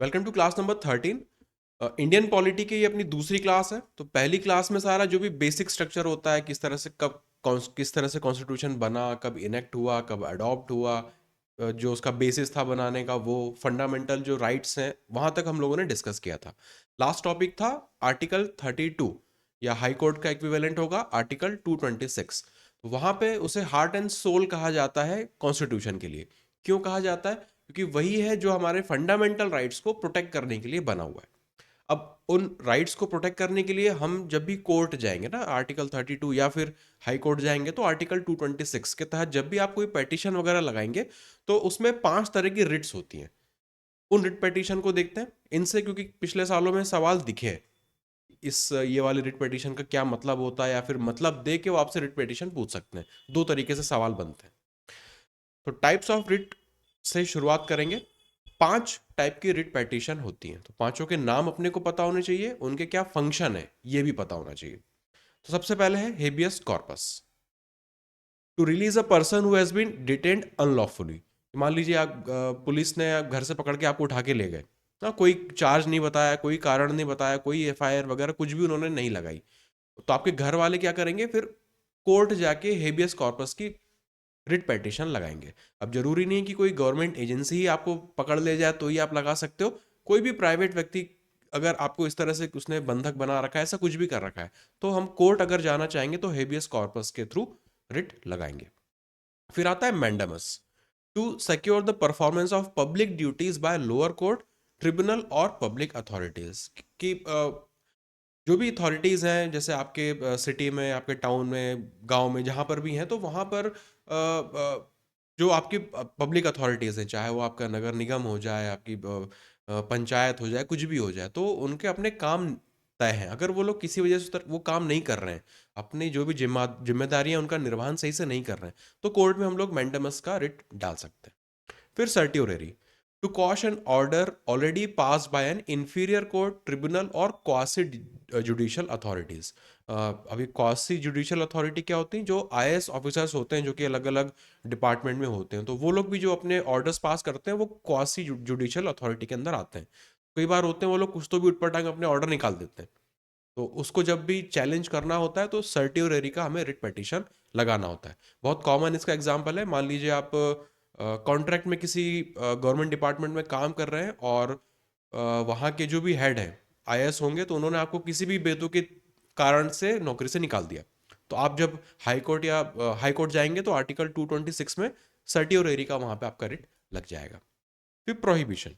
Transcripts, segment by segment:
Welcome to class number 13। Indian polity की ये अपनी दूसरी क्लास है। तो पहली क्लास में सारा जो भी बेसिक स्ट्रक्चर होता है, किस तरह से किस तरह से कॉन्स्टिट्यूशन बना, कब इनेक्ट हुआ, कब अडॉप्ट हुआ, जो उसका बेसिस था बनाने का, वो फंडामेंटल जो राइट्स हैं वहाँ तक हम लोगों ने डिस्कस किया था। लास्ट टॉपिक था आर्टिकल 32, या हाई कोर्ट का इक्विवेलेंट होगा आर्टिकल 226। तो वहाँ पे उसे हार्ट एंड सोल कहा जाता है कॉन्स्टिट्यूशन के लिए। क्यों कहा जाता है? क्योंकि वही है जो हमारे फंडामेंटल राइट्स को प्रोटेक्ट करने के लिए बना हुआ है। अब उन राइट्स को प्रोटेक्ट करने के लिए हम जब भी कोर्ट जाएंगे ना, आर्टिकल 32 या फिर हाई कोर्ट जाएंगे, तो आर्टिकल 226 के तहत जब भी आप कोई पेटिशन वगैरह लगाएंगे तो उसमें 5 तरह की रिट्स होती हैं। उन रिट पेटिशन को देखते हैं इनसे, क्योंकि पिछले सालों में सवाल दिखे हैं इस ये वाले रिट पेटिशन का क्या मतलब होता है, या फिर मतलब दे के वो आपसे रिट पेटिशन पूछ सकते हैं। दो तरीके से सवाल बनते हैं। तो टाइप्स ऑफ रिट से शुरुआत करेंगे। 5 टाइप की रिट पेटिशन होती हैं, तो पांचों के नाम अपने को पता होने चाहिए, उनके क्या फंक्शन है ये भी पता होना चाहिए। तो सबसे पहले है habeas corpus, to release a person who has been detained unlawfully. मान लीजिए आप पुलिस ने घर से पकड़ के आपको उठा के ले गए ना, कोई चार्ज नहीं बताया, कोई कारण नहीं बताया, कोई एफआईआर वगैरह कुछ भी उन्होंने नहीं लगाई, तो आपके घर वाले क्या करेंगे फिर? कोर्ट जाके हेबियस कॉर्पस की रिट पेटिशन लगाएंगे। अब जरूरी नहीं कि कोई गवर्नमेंट एजेंसी ही आपको पकड़ ले जाए तो ही आप लगा सकते हो। कोई भी प्राइवेट व्यक्ति अगर आपको इस तरह से उसने बंधक बना रखा है, ऐसा कुछ भी कर रखा है, तो हम कोर्ट अगर जाना चाहेंगे तो हेबियस कॉर्पस के थ्रू रिट लगाएंगे। फिर आता है mandamus, to secure the performance of public duties by lower court, tribunal और पब्लिक अथॉरिटीज की। जो भी अथॉरिटीज़ हैं, जैसे आपके सिटी में, आपके टाउन में, गांव में, जहाँ पर भी हैं, तो वहाँ पर जो आपकी पब्लिक अथॉरिटीज़ हैं, चाहे वो आपका नगर निगम हो जाए, आपकी पंचायत हो जाए, कुछ भी हो जाए, तो उनके अपने काम तय हैं। अगर वो लोग किसी वजह से वो काम नहीं कर रहे हैं, अपनी जो भी जिम्मेदारियां उनका निर्वहन सही से नहीं कर रहे हैं, तो कोर्ट में हम लोग मैंडेमस का रिट डाल सकते हैं। फिर certiorari, to quash an order already pass by an inferior court, tribunal और क्वासी जुडिशियल अथॉरिटीज। अभी क्वासी जुडिशियल अथॉरिटी क्या होती हैं? जो आईएएस ऑफिसर्स होते हैं, जो कि अलग अलग डिपार्टमेंट में होते हैं, तो वो लोग भी जो अपने ऑर्डर्स पास करते हैं वो क्वासी जुडिशियल अथॉरिटी के अंदर आते हैं। कई बार होते हैं वो लोग कुछ तो भी उटपटांग अपने ऑर्डर निकाल देते हैं, तो उसको जब भी चैलेंज करना होता है तो सर्ट्योरेरी का हमें रिट पिटीशन लगाना होता है। बहुत कॉमन इसका एग्जांपल है, मान लीजिए आप कॉन्ट्रैक्ट में किसी गवर्नमेंट डिपार्टमेंट में काम कर रहे हैं, और वहाँ के जो भी हेड हैं आईएएस होंगे, तो उन्होंने आपको किसी भी बेतुके कारण से नौकरी से निकाल दिया। तो आप जब हाई कोर्ट या हाई कोर्ट जाएंगे तो आर्टिकल 226 में सर्ट्योरेरी का वहाँ पे आपका रिट लग जाएगा। फिर प्रोहिबिशन,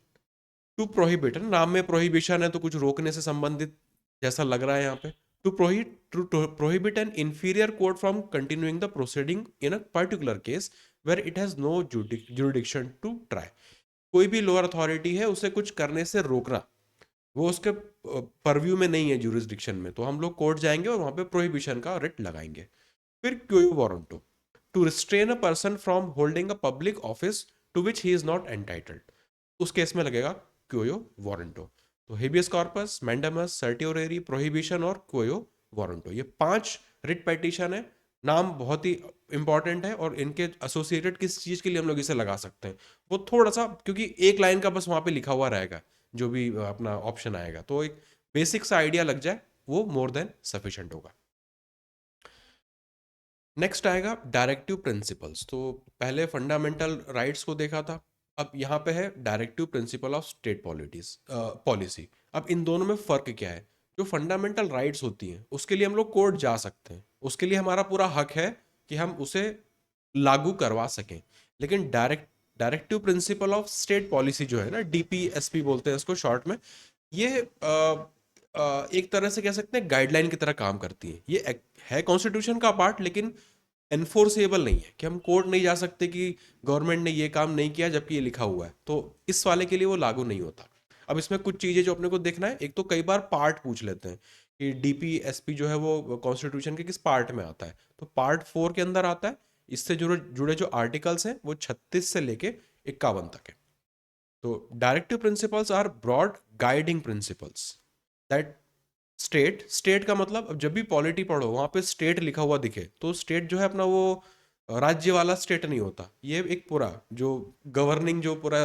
टू प्रोहिबिट, नाम में प्रोहिबिशन है तो कुछ रोकने से संबंधित जैसा लग रहा है यहाँ पे। To prohibit an inferior court from continuing the proceeding in a particular case where it has no jurisdiction to try. कोई भी लोअर अथॉरिटी है, उसे कुछ करने से रोकना, वो उसके परव्यू में नहीं है, जुरिस्डिक्शन में, तो हम लोग कोर्ट जाएंगे और वहां पे प्रोहिबिशन का रिट लगाएंगे। फिर quo warranto, to restrain a person from holding a public office to which he is not entitled, उस केस में लगेगा क्योयो वारंटो। तो habeas corpus, mandamus, certiorari, prohibition और क्योयो वारंटो, ये 5 रिट पेटिशन है। नाम बहुत ही इंपॉर्टेंट है, और इनके एसोसिएटेड किस चीज के लिए हम लोग इसे लगा सकते हैं वो थोड़ा सा, क्योंकि एक लाइन का बस वहां पे लिखा हुआ रहेगा, जो भी अपना ऑप्शन आएगा, तो एक बेसिक सा आइडिया लग जाए वो मोर देन सफिशिएंट होगा। नेक्स्ट आएगा डायरेक्टिव प्रिंसिपल्स। तो पहले फंडामेंटल राइट्स को देखा था, अब यहाँ पे है directive principle of state पॉलिटीज policy. अब इन दोनों में फर्क क्या है? जो फंडामेंटल राइट्स होती हैं उसके लिए हम लोग कोर्ट जा सकते हैं, उसके लिए हमारा पूरा हक है कि हम उसे लागू करवा सकें। लेकिन directive principle of state policy जो है ना, डीपीएसपी बोलते हैं इसको शॉर्ट में, ये एक तरह से कह सकते हैं गाइडलाइन की तरह काम करती है। ये है कॉन्स्टिट्यूशन का पार्ट, लेकिन एनफोर्सेबल नहीं है, कि हम कोर्ट नहीं जा सकते कि गवर्नमेंट ने ये काम नहीं किया जबकि ये लिखा हुआ है, तो इस वाले के लिए वो लागू नहीं होता। अब इसमें कुछ चीज़ें जो अपने को देखना है, एक तो कई बार पार्ट पूछ लेते हैं कि डीपीएसपी जो है वो कॉन्स्टिट्यूशन के किस पार्ट में आता है, तो पार्ट 4 के अंदर आता है। इससे जुड़े जुड़े जो आर्टिकल्स हैं वो 36 से लेके 51 तक है। तो directive principles are broad guiding principles that state का मतलब, अब जब भी पॉलिटी पढ़ो वहां पे स्टेट लिखा हुआ दिखे, तो स्टेट जो है अपना वो राज्य वाला स्टेट नहीं होता, ये एक पूरा जो गवर्निंग जो पूरा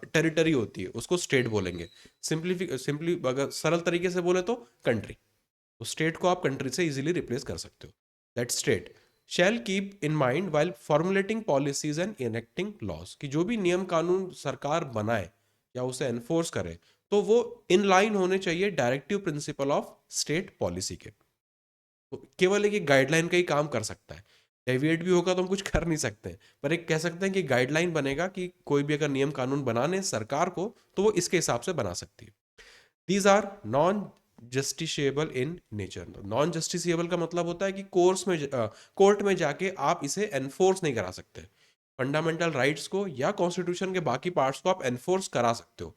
टेरिटरी होती है उसको स्टेट बोलेंगे। सिंपली अगर सरल तरीके से बोले तो कंट्री। तो स्टेट को आप कंट्री से इजीली रिप्लेस कर सकते हो। That state shall keep in mind while formulating policies and enacting laws, कि जो भी नियम कानून सरकार बनाए या उसे एनफोर्स करे तो वो इन लाइन होने चाहिए directive principle of state policy के। तो केवल एक गाइडलाइन का ही काम कर सकता है, डेविएट भी होगा तो हम कुछ कर नहीं सकते, पर एक कह सकते हैं कि गाइडलाइन बनेगा कि कोई भी अगर नियम कानून बनाने सरकार को तो वो इसके हिसाब से बना सकती है। These are non justiciable in nature. Non justiciable का मतलब होता है कि कोर्ट में जाके आप इसे एनफोर्स नहीं करा सकते। फंडामेंटल राइट्स को या कॉन्स्टिट्यूशन के बाकी पार्ट्स को आप एनफोर्स करा सकते हो,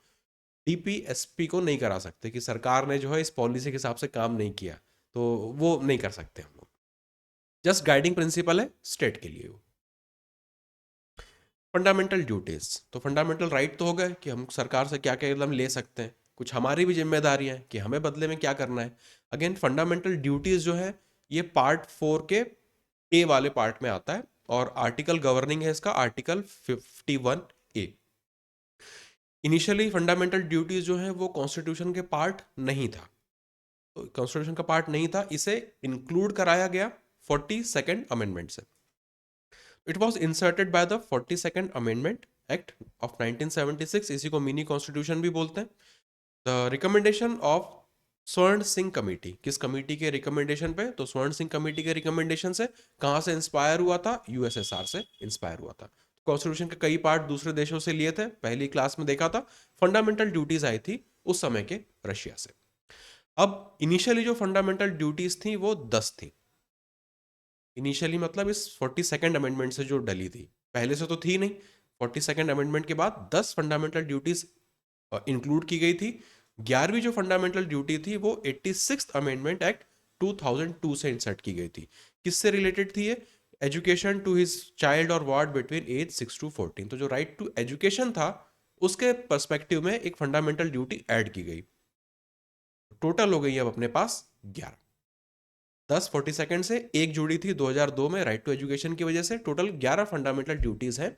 डीपीएसपी को नहीं करा सकते कि सरकार ने जो है इस पॉलिसी के हिसाब से काम नहीं किया, तो वो नहीं कर सकते हम लोग। जस्ट गाइडिंग प्रिंसिपल है स्टेट के लिए वो। फंडामेंटल ड्यूटीज, तो फंडामेंटल राइट तो हो गए कि हम सरकार से क्या क्या कदम ले सकते हैं, कुछ हमारी भी जिम्मेदारियां हैं कि हमें बदले में क्या करना है। अगेन फंडामेंटल ड्यूटीज जो है ये पार्ट 4 के ए वाले पार्ट में आता है, और आर्टिकल गवर्निंग है इसका article 51A। Initially fundamental duties जो है वो कॉन्स्टिट्यूशन के पार्ट नहीं था, तो कॉन्स्टिट्यूशन का पार्ट नहीं था, इसे इंक्लूड कराया गया 42nd अमेंडमेंट से। It was inserted by the 42nd amendment act of 1976, इसी को मिनी कॉन्स्टिट्यूशन भी बोलते हैं। द रिकमेंडेशन ऑफ स्वर्ण सिंह कमेटी, किस कमेटी के रिकमेंडेशन पे, तो स्वर्ण सिंह कमेटी के रिकमेंडेशन से। कहां से इंस्पायर हुआ था, यूएसएसआर से इंस्पायर हुआ था। कॉन्स्टिट्यूशन के कई पार्ट दूसरे देशों से लिए थे, पहली क्लास में देखा था। फंडामेंटल ड्यूटीज आई थी उस समय के रशिया से। अब इनिशियली जो फंडामेंटल ड्यूटीज थी वो 10 थी। इनिशियली मतलब इस 42nd अमेंडमेंट से जो डली थी, पहले से तो थी नहीं। 42nd अमेंडमेंट के बाद 10 फंडामेंटल ड्यूटीज इंक्लूड की गई थी। 11वीं जो फंडामेंटल ड्यूटी थी वो 86th अमेंडमेंट एक्ट 2002 से इंसर्ट की गई थी। किससे रिलेटेड थी ये, एजुकेशन टू हिज चाइल्ड और वार्ड बिटवीन एज 6 to 14। तो जो राइट टू एजुकेशन था उसके पर्सपेक्टिव में एक फंडामेंटल ड्यूटी ऐड की गई। टोटल हो गई अब अपने पास 11। 10 42 से एक जुड़ी थी 2002 में राइट टू एजुकेशन की वजह से। टोटल 11 फंडामेंटल ड्यूटीज हैं।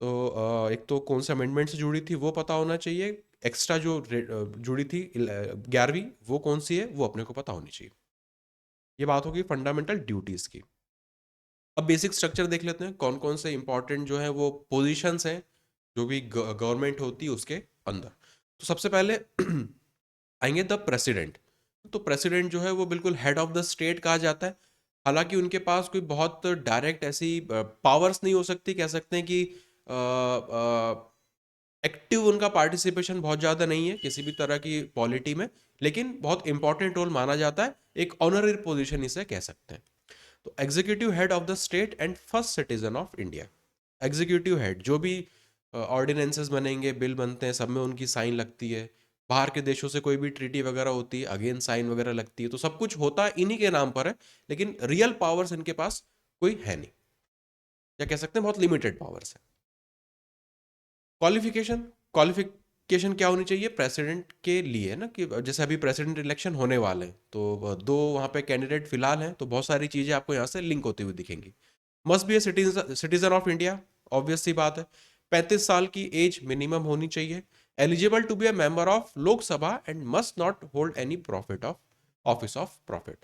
तो एक तो कौन से अमेंडमेंट से जुड़ी थी वो पता होना चाहिए, एक्स्ट्रा जो जुड़ी थी 11वीं वो कौन सी है वो अपने को पता होनी चाहिए। ये बात होगी फंडामेंटल ड्यूटीज की। अब बेसिक स्ट्रक्चर देख लेते हैं, कौन कौन से इंपॉर्टेंट जो है वो पोजीशंस हैं जो भी गवर्नमेंट होती है उसके अंदर। तो सबसे पहले आएंगे द प्रेसिडेंट। तो प्रेसिडेंट जो है वो बिल्कुल हेड ऑफ द स्टेट कहा जाता है। हालांकि उनके पास कोई बहुत डायरेक्ट ऐसी पावर्स नहीं हो सकती, कह सकते हैं कि एक्टिव उनका पार्टिसिपेशन बहुत ज़्यादा नहीं है किसी भी तरह की पॉलिटी में, लेकिन बहुत इंपॉर्टेंट रोल माना जाता है, एक ऑनररी पोजीशन इसे कह सकते हैं। तो executive head of the state and first citizen of India. Executive head, जो भी ऑर्डिनेंसेस बनेंगे, बिल बनते हैं, सब में उनकी साइन लगती है। बाहर के देशों से कोई भी ट्रीटी वगैरह होती है, अगेन साइन वगैरह लगती है। तो सब कुछ होता है इन्हीं के नाम पर है, लेकिन रियल पावर्स इनके पास कोई है नहीं, या कह सकते हैं बहुत लिमिटेड पावर्स है। क्वालिफिकेशन, क्वालिफिकेशन क्या होनी चाहिए प्रेसिडेंट के लिए ना, कि जैसे अभी प्रेसिडेंट इलेक्शन होने वाले हैं तो दो वहाँ पे कैंडिडेट फिलहाल हैं, तो बहुत सारी चीज़ें आपको यहाँ से लिंक होती हुई दिखेंगी। Must be a citizen of India, obvious सी बात है। 35 साल की एज मिनिमम होनी चाहिए। Eligible to be a member of Lok Sabha and must not hold any profit of office of profit.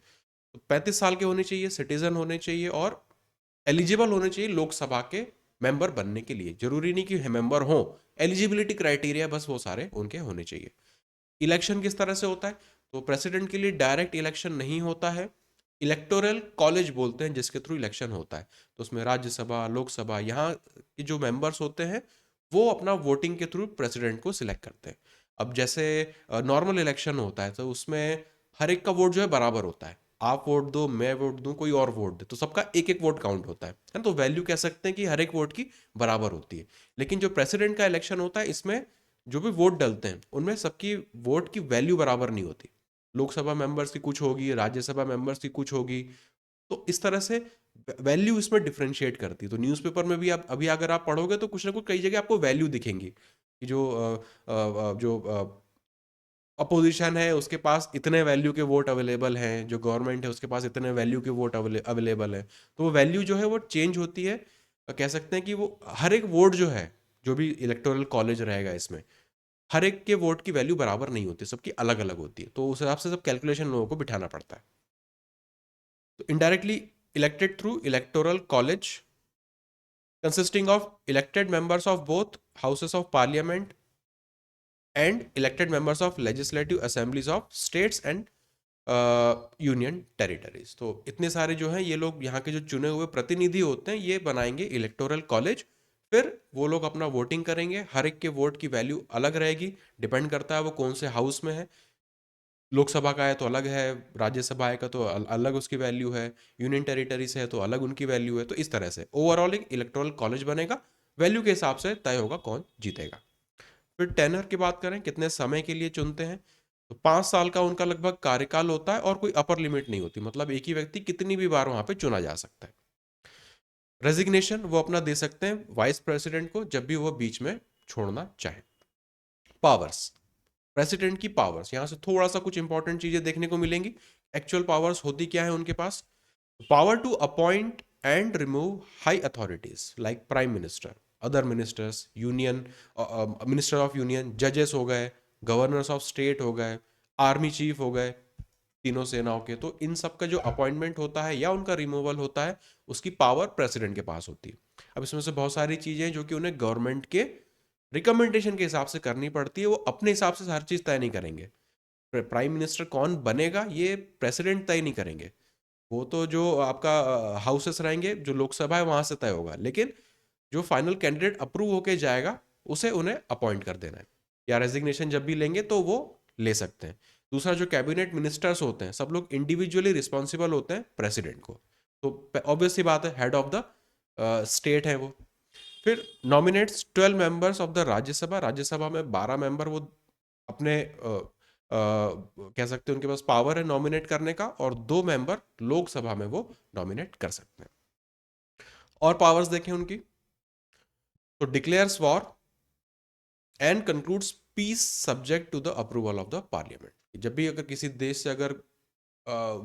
तो 35 साल के होने चाहिए, सिटीजन होने चाहिए, और एलिजिबल होने चाहिए लोकसभा के मेंबर बनने के लिए। जरूरी नहीं कि मेंबर हो, एलिजिबिलिटी क्राइटेरिया बस वो सारे उनके होने चाहिए। इलेक्शन किस तरह से होता है, तो प्रेसिडेंट के लिए डायरेक्ट इलेक्शन नहीं होता है, इलेक्टोरल कॉलेज बोलते हैं जिसके थ्रू इलेक्शन होता है। तो उसमें राज्यसभा, लोकसभा, यहाँ के जो मेंबर्स होते हैं वो अपना वोटिंग के थ्रू प्रेसिडेंट को सिलेक्ट करते हैं। अब जैसे नॉर्मल इलेक्शन होता है तो उसमें हर एक का वोट जो है बराबर होता है, आप वोट दो, मैं वोट दूं, कोई और वोट दे, तो सबका एक एक वोट काउंट होता है ना। तो वैल्यू कह सकते हैं कि हर एक वोट की बराबर होती है। लेकिन जो प्रेसिडेंट का इलेक्शन होता है इसमें जो भी वोट डलते हैं उनमें सबकी वोट की वैल्यू बराबर नहीं होती। लोकसभा मेंबर्स की कुछ होगी, राज्यसभा मेंबर्स की कुछ होगी, तो इस तरह से वैल्यू इसमें डिफरेंशिएट करती है। तो न्यूज़पेपर में भी आप अभी अगर आप पढ़ोगे तो कुछ ना कुछ कई जगह आपको वैल्यू दिखेंगी कि जो अपोजिशन है उसके पास इतने वैल्यू के वोट अवेलेबल हैं, जो गवर्नमेंट है उसके पास इतने वैल्यू के वोट अवेलेबल है, तो वो वैल्यू जो है वो चेंज होती है। कह सकते हैं कि वो हर एक वोट जो है, जो भी इलेक्टोरल कॉलेज रहेगा इसमें, हर एक के वोट की वैल्यू बराबर नहीं होती, सबकी अलग अलग होती है, तो उस हिसाब से सब कैलकुलेशन लोगों को बिठाना पड़ता है। तो indirectly elected through electoral college consisting of elected members of both houses of parliament and elected members of legislative assemblies of states and union territories. तो इतने सारे जो हैं ये लोग, यहाँ के जो चुने हुए प्रतिनिधि होते हैं, ये बनाएंगे इलेक्टोरल कॉलेज। फिर वो लोग अपना वोटिंग करेंगे, हर एक के वोट की वैल्यू अलग रहेगी, डिपेंड करता है वो कौन से हाउस में है। लोकसभा का है तो अलग है, राज्यसभा का तो अलग उसकी वैल्यू है, यूनियन टेरिटरी से है तो अलग उनकी वैल्यू है। तो इस तरह से ओवरऑल एक इलेक्टोरल कॉलेज बनेगा, वैल्यू के हिसाब से तय होगा कौन जीतेगा। फिर टेनर की बात करें, कितने समय के लिए चुनते हैं, तो 5 साल का उनका लगभग कार्यकाल होता है और कोई अपर लिमिट नहीं होती, मतलब एक ही व्यक्ति कितनी भी बार वहां पे चुना जा सकता है। रेजिग्नेशन वो अपना दे सकते हैं वाइस प्रेसिडेंट को जब भी वो बीच में छोड़ना चाहे। पावर्स, प्रेसिडेंट की पावर्स, यहां से थोड़ा सा कुछ इंपॉर्टेंट चीजें देखने को मिलेंगी। एक्चुअल पावर्स होती क्या है उनके पास, power to appoint and remove high authorities like prime minister, other ministers, union minister of union, जजेस हो गए, गवर्नर्स ऑफ स्टेट हो गए, आर्मी चीफ हो गए तीनों सेनाओं के। तो इन सब का जो अपॉइंटमेंट होता है या उनका रिमूवल होता है, उसकी पावर प्रेसिडेंट के पास होती है। अब इसमें से बहुत सारी चीजें जो कि उन्हें गवर्नमेंट के रिकमेंडेशन के हिसाब से करनी पड़ती है, वो अपने हिसाब से हर चीज तय नहीं करेंगे। प्राइम मिनिस्टर कौन बनेगा ये प्रेसिडेंट तय नहीं करेंगे, वो तो जो आपका हाउसेस रहेंगे, जो लोकसभा है वहां से तय होगा, लेकिन जो फाइनल कैंडिडेट अप्रूव होके जाएगा उसे उन्हें अपॉइंट कर देना है, या रेजिग्नेशन जब भी लेंगे तो वो ले सकते हैं। दूसरा, जो कैबिनेट मिनिस्टर्स होते हैं सब लोग इंडिविजुअली रिस्पॉन्सिबल होते हैं प्रेसिडेंट को, तो ऑब्वियस सी बात है हेड ऑफ द स्टेट है वो। फिर nominates 12 members of the Rajya Sabha, Rajya Sabha में 12 मेंबर वो अपने कह सकते हैं उनके पास पावर है नॉमिनेट करने का, और 2 मेंबर लोकसभा में वो नॉमिनेट कर सकते हैं। और पावर्स देखें उनकी, तो declares war and concludes peace subject to the approval of the parliament. जब भी अगर किसी देश से अगर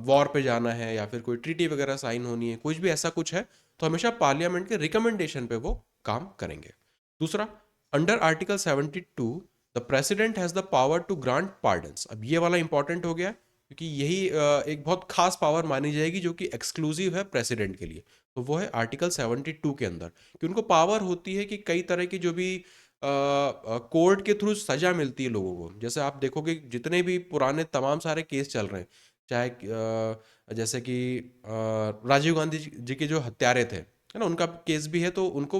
वॉर पे जाना है या फिर कोई ट्रीटी वगैरह साइन होनी है, कुछ भी ऐसा कुछ है, तो हमेशा पार्लियामेंट के रिकमेंडेशन पे वो काम करेंगे। दूसरा, under article 72 the president has the power to grant pardons. अब ये वाला इंपॉर्टेंट हो गया क्योंकि यही एक बहुत खास पावर मानी जाएगी जो कि एक्सक्लूसिव है प्रेसिडेंट के लिए। तो वो है आर्टिकल 72 के अंदर कि उनको पावर होती है कि कई तरह की जो भी कोर्ट के थ्रू सजा मिलती है लोगों को, जैसे आप देखोगे जितने भी पुराने तमाम सारे केस चल रहे हैं, चाहे जैसे कि राजीव गांधी जी के जो हत्यारे थे, है ना, उनका केस भी है, तो उनको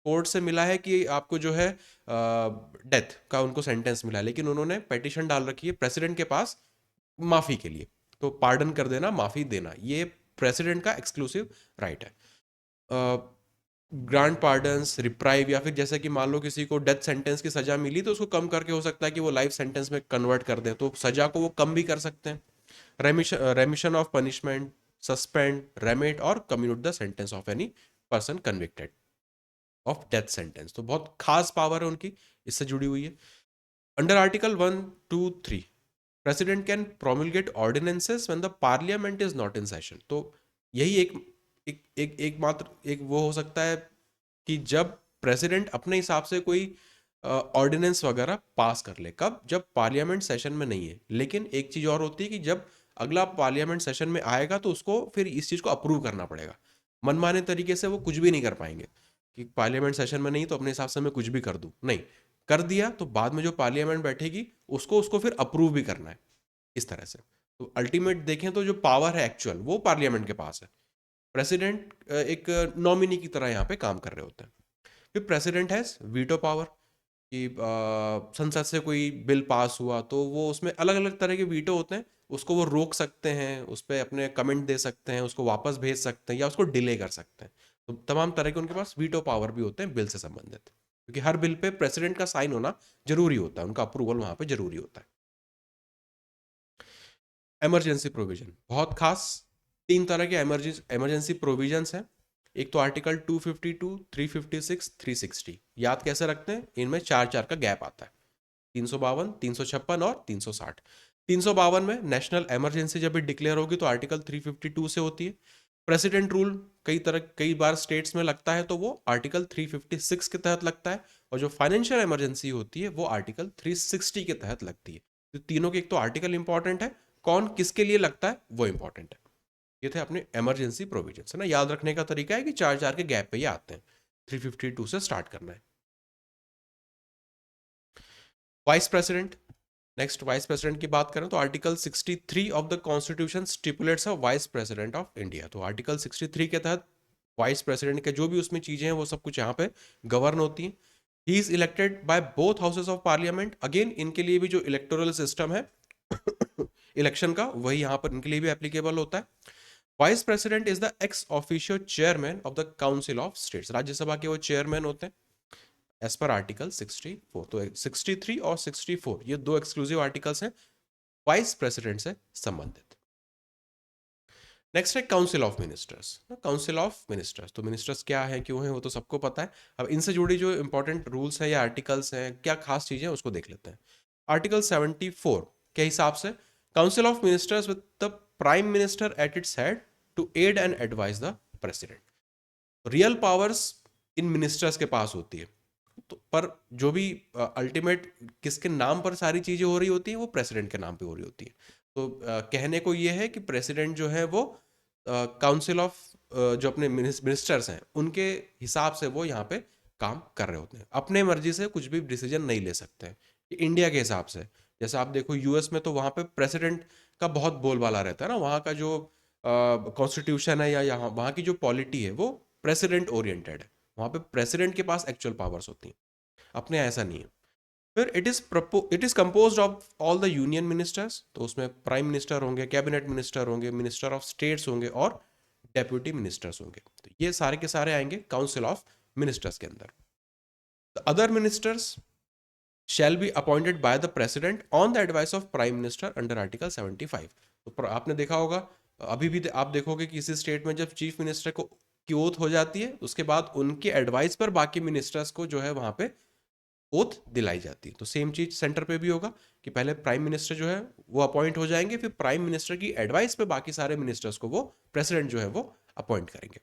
कोर्ट से मिला है कि आपको जो है डेथ का उनको सेंटेंस मिला है, लेकिन उन्होंने पिटीशन डाल रखी है प्रेसिडेंट के पास माफी के लिए। तो पार्डन कर देना, माफी देना, ये प्रेसिडेंट का एक्सक्लूसिव राइट है। ग्रांट पार्डन्स, रिप्राइव, या फिर जैसे कि मान लो किसी को डेथ सेंटेंस की सजा मिली तो उसको कम करके हो सकता है कि वो लाइफ सेंटेंस में कन्वर्ट कर दें, तो सजा को वो कम भी कर सकते हैं। Remission of punishment, suspend, remit और commute the sentence of any person convicted of death sentence. तो बहुत खास पावर है उनकी, इससे जुड़ी हुई है। Under article 123 president can promulgate ordinances when the parliament is not in session. तो यही एक मात्र एक वो हो सकता है कि जब प्रेसिडेंट अपने हिसाब से कोई ऑर्डिनेंस वगैरह पास कर ले, कब, जब पार्लियामेंट सेशन में नहीं है। लेकिन एक चीज और होती है कि जब अगला पार्लियामेंट सेशन में आएगा तो उसको फिर इस चीज को अप्रूव करना पड़ेगा। मनमाने तरीके से वो कुछ भी नहीं कर पाएंगे कि पार्लियामेंट सेशन में नहीं तो अपने हिसाब से मैं कुछ भी कर दूं, नहीं, कर दिया तो बाद में जो पार्लियामेंट बैठेगी उसको उसको फिर अप्रूव भी करना है, इस तरह से। तो अल्टीमेट देखें तो जो पावर है एक्चुअल वो पार्लियामेंट के पास है, प्रेसिडेंट एक नॉमिनी की तरह यहाँ पे काम कर रहे होते हैं। फिर प्रेसिडेंट हैज वीटो पावर कि संसद से कोई बिल पास हुआ तो वो उसमें अलग अलग तरह के वीटो होते हैं, उसको वो रोक सकते हैं, उस पर अपने कमेंट दे सकते हैं, उसको वापस भेज सकते हैं या उसको डिले कर सकते हैं। तो तमाम तरह के उनके पास वीटो पावर भी होते हैं बिल से संबंधित, क्योंकि हर बिल पे प्रेसिडेंट का साइन होना जरूरी होता है, उनका अप्रूवल वहां पे जरूरी होता है। इमरजेंसी प्रोविजन बहुत खास, 3 तरह के इमरजेंसी प्रोविजंस हैं। एक तो आर्टिकल 252, 356, 360। याद कैसे रखते हैं, इनमें 4 4 का गैप आता है। 352, 356 और 360। 352 में नेशनल इमरजेंसी जब भी डिक्लेयर होगी तो आर्टिकल 352 से होती है। प्रेसिडेंट रूल कई बार स्टेट्स में लगता है तो वो आर्टिकल 356 के तहत लगता है, और जो फाइनेंशियल इमरजेंसी होती है वो आर्टिकल 360 के तहत लगती है। तो तीनों के एक तो आर्टिकल इंपॉर्टेंट है, कौन किसके लिए लगता है वो इंपॉर्टेंट है। ये थे अपने इमरजेंसी प्रोविजन है ना। याद रखने का तरीका है कि 4-4 के गैप पे ये आते हैं। 352 से स्टार्ट करना है। Vice president, next vice president की बात करें तो article 63 of the constitution stipulates a vice president of India. तो आर्टिकल 63 के तहत वाइस प्रेसिडेंट के जो भी उसमें चीजें हैं वो सब कुछ यहाँ पे गवर्न होती हैं। He is elected by both houses of parliament. Again इनके लिए भी जो इलेक्टोरल सिस्टम है इलेक्शन का, वही यहाँ पर इनके लिए भी एप्लीकेबल होता है। Vice president is the ex officio chairman of the council of states. Rajya Sabha के वो चेयरमैन होते हैं एज पर आर्टिकल 64। तो 63 और 64 ये दो एक्सक्लूसिव आर्टिकल्स हैं वाइस प्रेसिडेंट से संबंधित। नेक्स्ट है council of ministers. Council of ministers, तो मिनिस्टर्स क्या है क्यों है वो तो सबको पता है। अब इनसे जुड़ी जो इंपॉर्टेंट रूल्स हैं या आर्टिकल्स हैं, क्या खास चीजें हैं उसको देख लेते हैं। आर्टिकल 74 के हिसाब से council of ministers with the prime minister at its head to aid and advise the president. Real powers in ministers के पास होती है, तो पर जो भी अल्टीमेट किसके नाम पर सारी चीजें हो रही होती हैं वो प्रेसिडेंट के नाम पे हो रही होती है। तो कहने को ये है कि प्रेसिडेंट जो है वो काउंसिल ऑफ जो अपने मिनिस्टर्स हैं उनके हिसाब से वो यहाँ पे काम कर रहे होते हैं। अपने मर्जी से कुछ भी डिसीजन नहीं ले सकते हैं। इंडिया के हिसाब से जैसे आप देखो यूएस में तो वहाँ पे प्रेसिडेंट का बहुत बोलबाला रहता है ना। वहाँ का जो कॉन्स्टिट्यूशन है या यहाँ वहाँ की जो पॉलिटी है वो प्रेसिडेंट ओरिएंटेड है। वहाँ पे प्रेसिडेंट के पास एक्चुअल पावर्स होती हैं, अपने ऐसा नहीं है। फिर it is composed of all the union ministers. तो उसमें प्राइम मिनिस्टर होंगे, कैबिनेट मिनिस्टर होंगे, मिनिस्टर ऑफ स्टेट्स होंगे और डेप्यूटी मिनिस्टर्स होंगे। तो ये सारे के सारे आएंगे काउंसिल ऑफ मिनिस्टर्स के अंदर। The other ministers shall be appointed by the president on the advice of prime minister under article 75। तो आपने देखा होगा, अभी भी आप देखोगे कि किसी स्टेट में जब चीफ मिनिस्टर को की ओथ हो जाती है उसके बाद उनके एडवाइस पर बाकी मिनिस्टर्स को जो है वहां पे ओथ दिलाई जाती है। तो सेम चीज सेंटर पे भी होगा कि पहले प्राइम मिनिस्टर जो है वो अपॉइंट हो जाएंगे, फिर प्राइम मिनिस्टर की एडवाइस पे बाकी सारे मिनिस्टर्स को वो प्रेसिडेंट जो है वो अपॉइंट करेंगे।